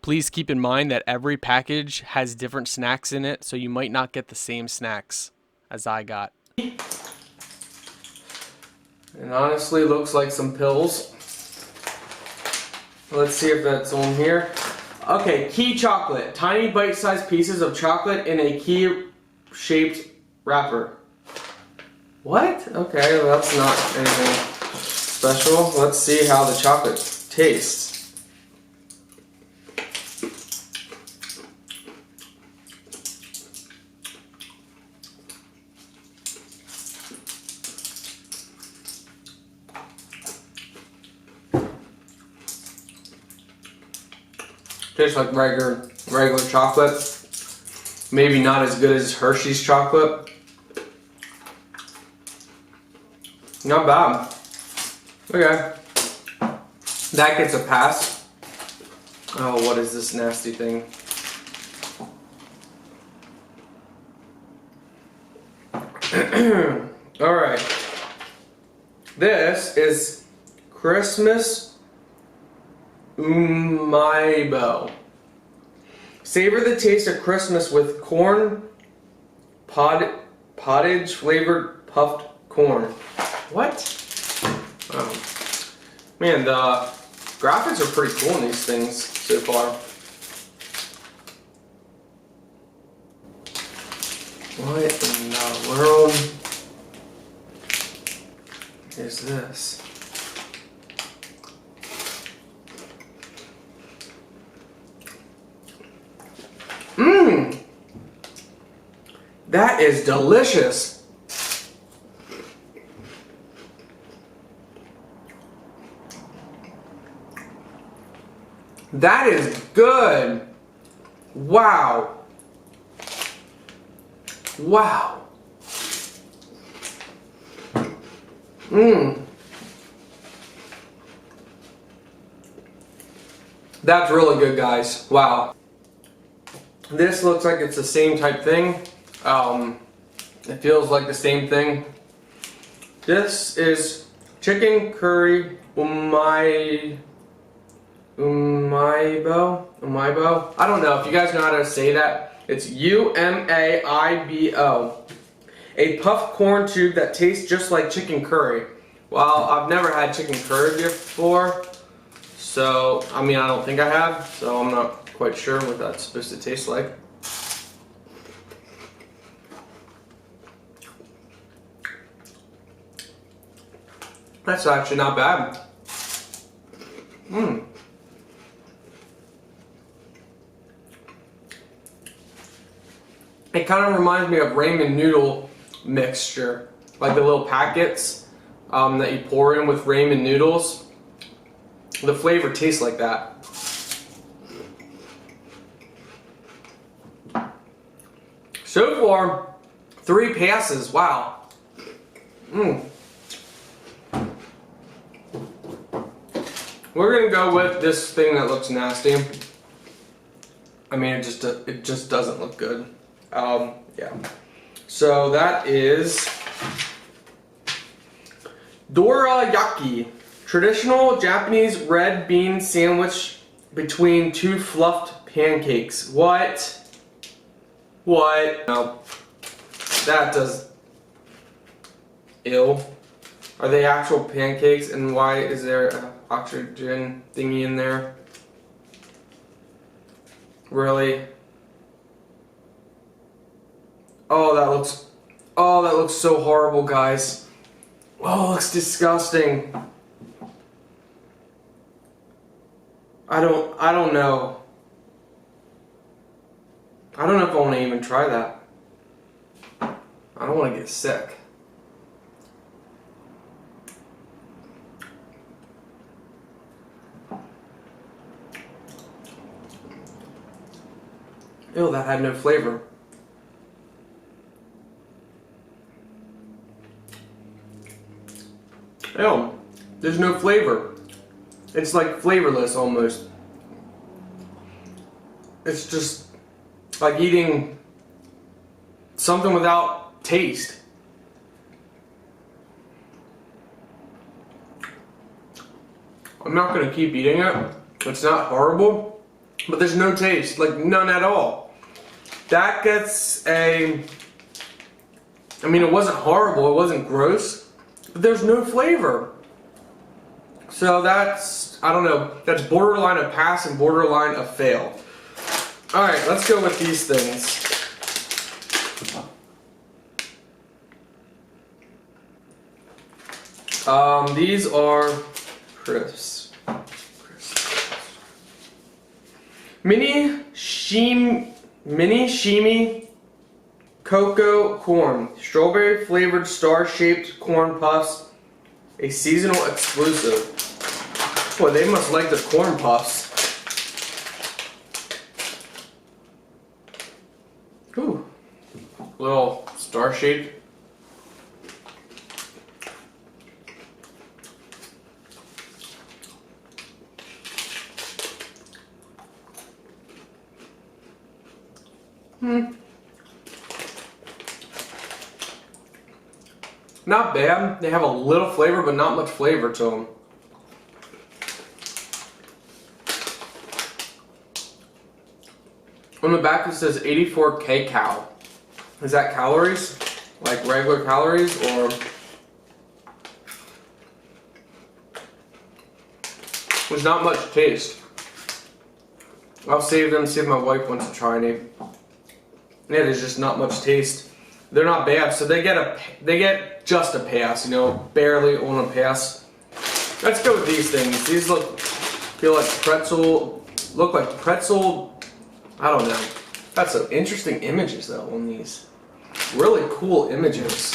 Please keep in mind that every package has different snacks in it, so you might not get the same snacks as I got. And honestly, looks like some pills. Let's see if that's on here. Okay, key chocolate. Tiny bite-sized pieces of chocolate in a key-shaped wrapper. What? Okay, well, that's not anything special. Let's see how the chocolate tastes. Tastes like regular chocolate. Maybe not as good as Hershey's chocolate. Not bad. Okay. That gets a pass. Oh, what is this nasty thing? Alright. This is Christmas Umaibo. Savor the taste of Christmas with corn pottage flavored puffed corn. What? Oh. Man, the graphics are pretty cool in these things so far. What in the world is this? Mmm! That is delicious! That is good! Wow! Wow! Mmm! That's really good, guys. Wow. This looks like it's the same type thing. It feels like the same thing. This is chicken curry umaibo. I don't know if you guys know how to say that. It's U-M-A-I-B-O. A puffed corn tube that tastes just like chicken curry. Well, I've never had chicken curry before, so I mean I don't think I have, so I'm not quite sure what that's supposed to taste like. That's actually not bad. Mmm. It kind of reminds me of ramen noodle mixture, like the little packets that you pour in with ramen noodles. The flavor tastes like that. So far, 3 passes. Wow. Mmm. We're gonna go with this thing that looks nasty. I mean, it just doesn't look good. Yeah. So that is dorayaki, traditional Japanese red bean sandwich between 2 fluffed pancakes. What? What? No. That does. Ew. Are they actual pancakes? And why is there an oxygen thingy in there? Really? Oh, that looks so horrible, guys. Oh, it looks disgusting. I don't know. I don't know if I want to even try that. I don't want to get sick. Ew, that had no flavor. Ew, there's no flavor. It's like flavorless almost. It's just like eating something without taste. I'm not gonna keep eating it. It's not horrible. but there's no taste, like none at all. That gets a, I mean, it wasn't horrible, it wasn't gross, but there's no flavor. So that's, I don't know, that's borderline a pass and borderline a fail. Alright, let's go with these things. These are crisps. Mini Shimmy Cocoa Corn. Strawberry flavored star shaped corn puffs. A seasonal exclusive. Boy, they must like the corn puffs. Ooh. Little star shaped. Not bad. They have a little flavor, but not much flavor to them. On the back it says 84 kcal. Is that calories? Like regular calories, or? There's not much taste. I'll save them, see if my wife wants to try any. Yeah, there's just not much taste. They're not bad, so they get just a pass, you know, barely on a pass. Let's go with these things. These feel like pretzel, look like pretzel, I don't know. That's some interesting images though on these. Really cool images.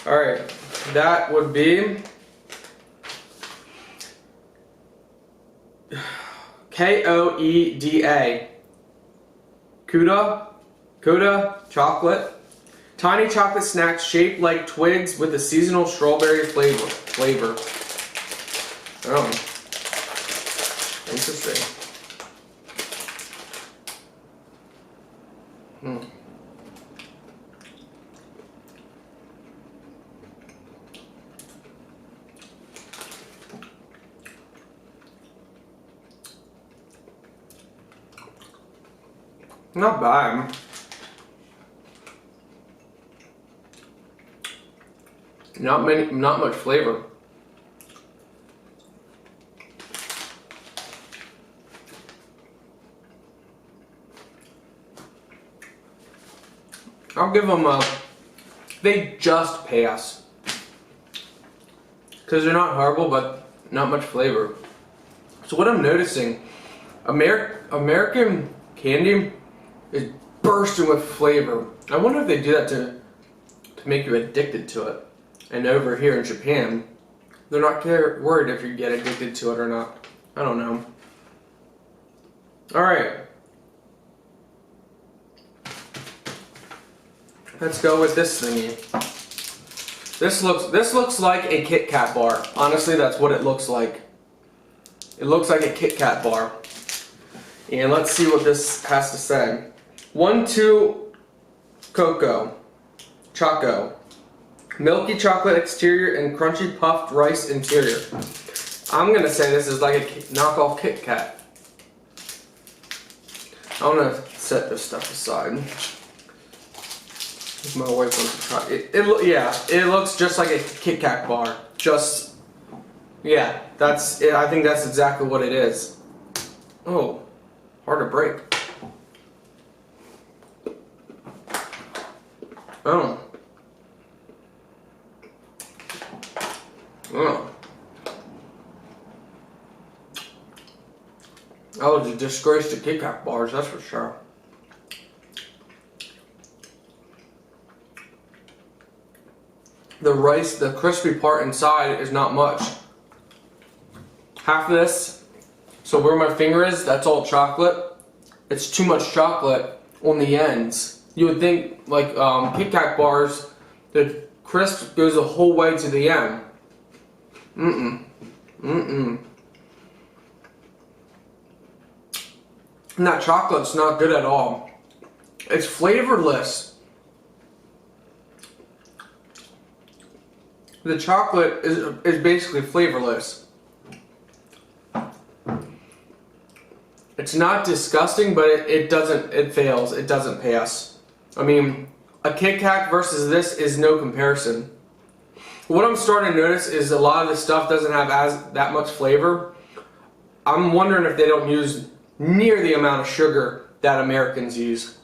Alright, that would be Koeda. Coda chocolate. Tiny chocolate snacks shaped like twigs with a seasonal strawberry flavor. Oh. Interesting. Not bad. Not much flavor. I'll give them they just pass. Because they're not horrible, but not much flavor. So what I'm noticing, American candy is bursting with flavor. I wonder if they do that to make you addicted to it. And over here in Japan, they're not worried if you get addicted to it or not. I don't know. Alright. Let's go with this thingy. This looks like a Kitkat bar. Honestly, that's what it looks like. It looks like a Kitkat bar. And let's see what this has to say. 1-2 Choco. Milky chocolate exterior and crunchy puffed rice interior. I'm gonna say this is like a knockoff Kit Kat. I wanna set this stuff aside. If my wife wants to try it. Yeah, it looks just like a Kit Kat bar. Just, yeah, that's it. I think that's exactly what it is. Oh, hard to break. Oh. Oh. That was a disgrace to Kitkat bars, that's for sure. The rice, the crispy part inside is not much. Half of this, so where my finger is, that's all chocolate. It's too much chocolate on the ends. You would think, like Kitkat bars, the crisp goes the whole way to the end. And that chocolate's not good at all. It's flavorless. The chocolate is basically flavorless. It's not disgusting, but it fails. It doesn't pass. I mean, a Kitkat versus this is no comparison. What I'm starting to notice is a lot of this stuff doesn't have that much flavor. I'm wondering if they don't use near the amount of sugar that Americans use.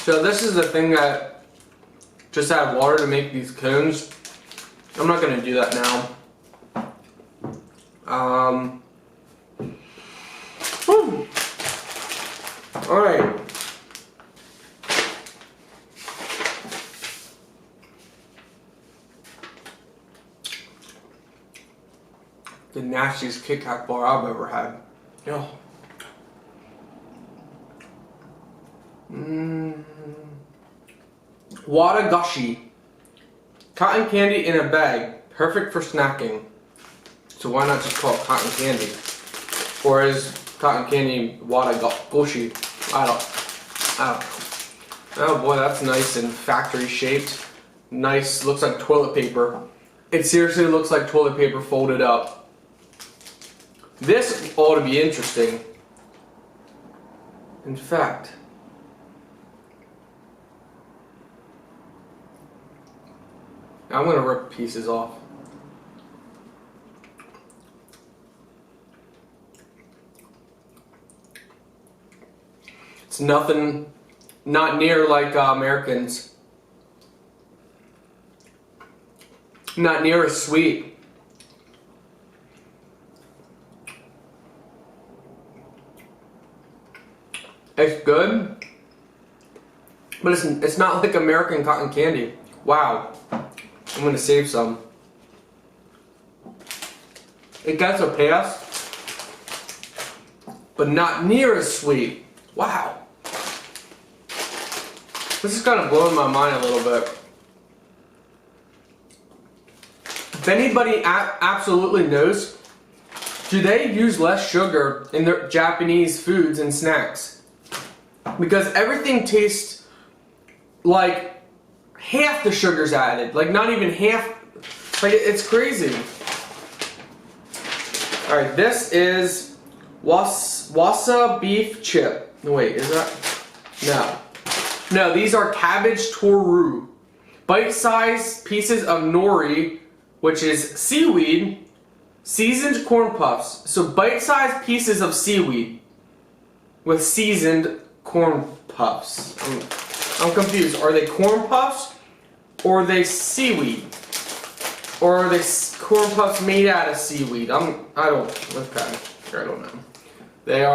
So this is the thing that just add water to make these cones. I'm not going to do that now. Alright. The nastiest Kitkat bar I've ever had. Oh. Wadagashi. Cotton candy in a bag. Perfect for snacking. So why not just call it cotton candy? Or is cotton candy Wadagashi? I don't know. Oh boy, that's nice and factory shaped. Nice, looks like toilet paper. It seriously looks like toilet paper folded up. This ought to be interesting. In fact, I'm gonna rip pieces off. It's nothing, not near like Americans. Not near as sweet. It's good, but it's not like American cotton candy. Wow. I'm gonna save some. It gets a pass, but not near as sweet. Wow. This is kind of blowing my mind a little bit. If anybody absolutely knows, do they use less sugar in their Japanese foods and snacks? Because everything tastes like half the sugar's added, like not even half, like it's crazy. Alright, this is wasa beef chip. No, wait, is that? No, these are cabbage toru. Bite-sized pieces of nori, which is seaweed, seasoned corn puffs. So bite-sized pieces of seaweed with seasoned corn puffs. I'm confused. Are they corn puffs or are they seaweed? Or are they corn puffs made out of seaweed? I don't know. They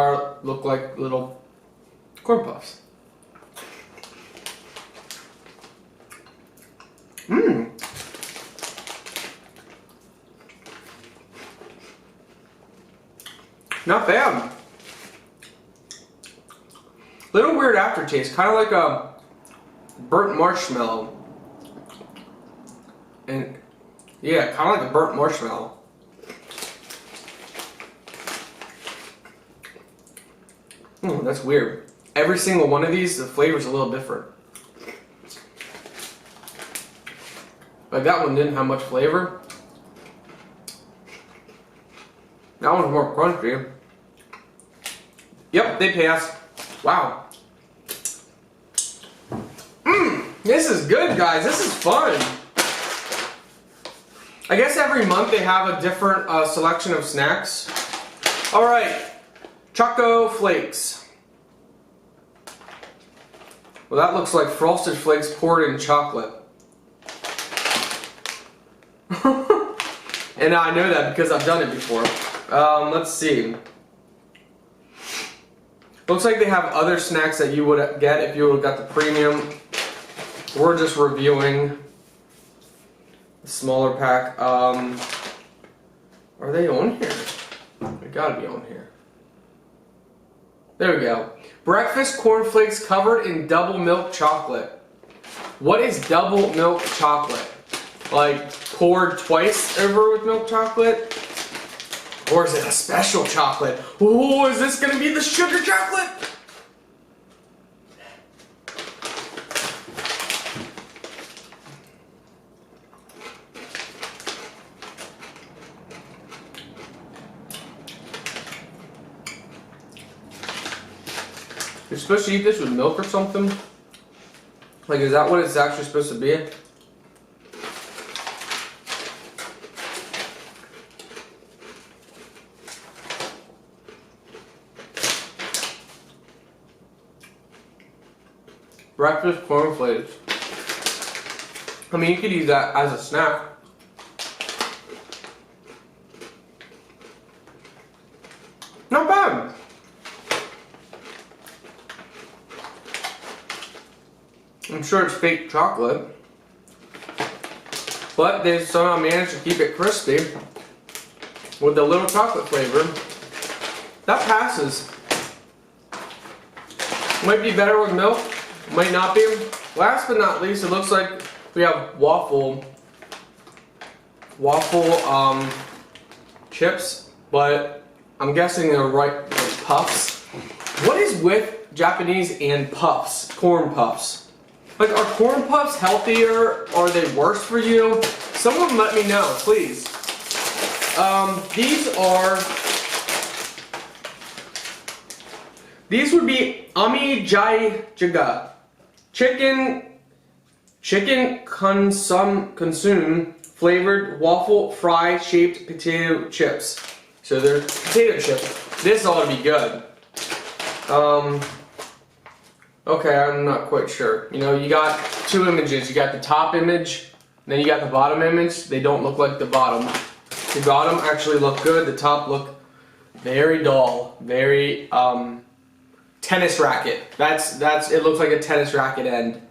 look like little corn puffs. Not bad. Little weird aftertaste, kind of like a burnt marshmallow. And yeah, kind of like a burnt marshmallow. That's weird. Every single one of these, the flavor's a little different. Like that one didn't have much flavor. That one's more crunchy. Yep, they pass. Wow. This is good, guys. This is fun. I guess every month they have a different selection of snacks. Alright. Choco Flakes. Well, that looks like Frosted Flakes poured in chocolate. And I know that because I've done it before. Let's see. Looks like they have other snacks that you would get if you would have got the premium. We're just reviewing the smaller pack. Are they on here? They gotta be on here. There we go. Breakfast cornflakes covered in double milk chocolate. What is double milk chocolate? Like poured twice over with milk chocolate? Or is it a special chocolate? Oh, is this gonna be the sugar chocolate? You're supposed to eat this with milk or something? Like, is that what it's actually supposed to be? Breakfast corn flakes. I mean, you could use that as a snack. Not bad. I'm sure it's fake chocolate, but they somehow managed to keep it crispy with a little chocolate flavor. That passes. Might be better with milk, might not be. Last but not least, it looks like we have waffle chips, but I'm guessing they're like puffs. What is with Japanese and puffs? Corn puffs. Like, are corn puffs healthier? Are they worse for you? Someone let me know, please. These would be Amijaijiga. Chicken consume flavored waffle fry shaped potato chips. So they're potato chips. This ought to be good. Okay, I'm not quite sure. You know, you got two images. You got the top image, then you got the bottom image. They don't look like the bottom. The bottom actually look good. The top look very dull. Very tennis racket. That's it looks like a tennis racket end.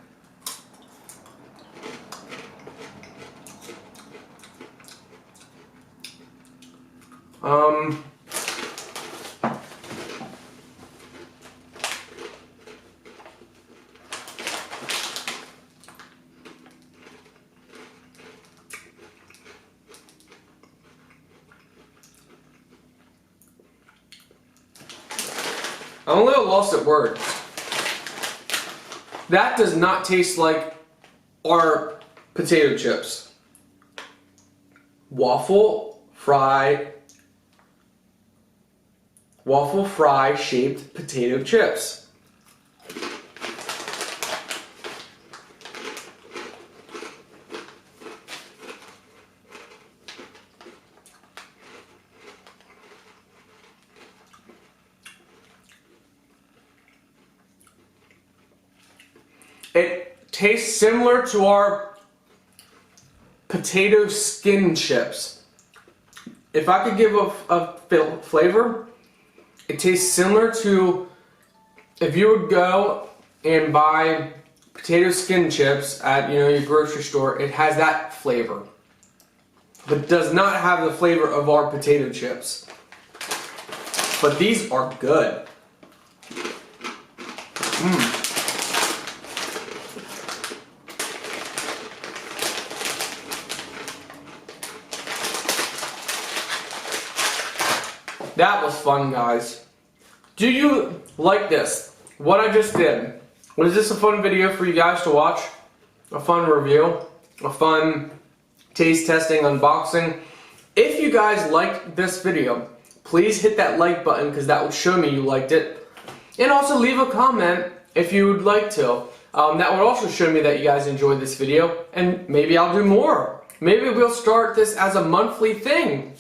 I'm a little lost at words. That does not taste like our potato chips. Waffle fry shaped potato chips. It tastes similar to our potato skin chips. If I could give a flavor, it tastes similar to if you would go and buy potato skin chips at your grocery store. It has that flavor, but does not have the flavor of our potato chips. But these are good. That was fun, guys. Do you like this? What I just did? Was this a fun video for you guys to watch? A fun review? A fun taste testing unboxing? If you guys liked this video, please hit that like button because that would show me you liked it. And also leave a comment if you would like to. That would also show me that you guys enjoyed this video, and maybe I'll do more. Maybe we'll start this as a monthly thing.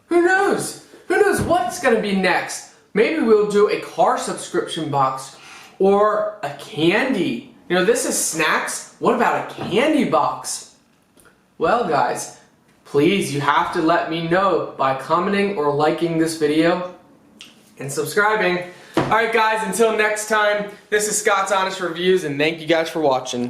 Who knows? Who knows what's going to be next? Maybe we'll do a car subscription box or a candy. This is snacks. What about a candy box? Well, guys, please, you have to let me know by commenting or liking this video and subscribing. Alright, guys, until next time, this is Scott's Honest Reviews, and thank you guys for watching.